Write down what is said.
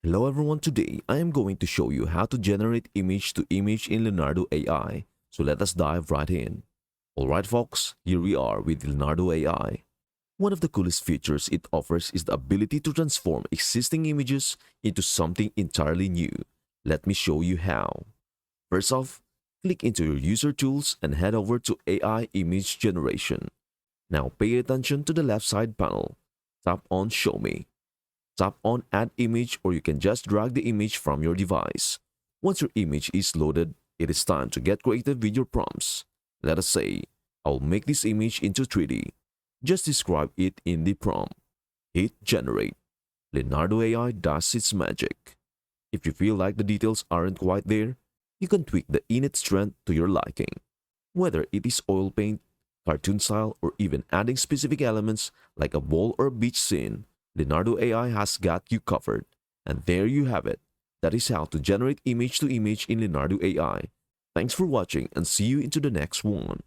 Hello everyone, today I am going to show you how to generate image to image in Leonardo AI. So let us dive right in. Alright folks, here we are with Leonardo AI. One of the coolest features it offers is the ability to transform existing images into something entirely new. Let me show you how. First off, click into your user tools and head over to AI image generation. Now pay attention to the left side panel. Tap on Show Me. Tap on Add Image, or you can just drag the image from your device. Once your image is loaded, it is time to get creative with your prompts. Let us say, I'll make this image into 3D. Just describe it in the prompt. Hit Generate. Leonardo AI does its magic. If you feel like the details aren't quite there, you can tweak the init strength to your liking. Whether it is oil paint, cartoon style, or even adding specific elements like a ball or beach scene, Leonardo AI has got you covered. And there you have it. That is how to generate image to image in Leonardo AI. Thanks for watching and see you into the next one.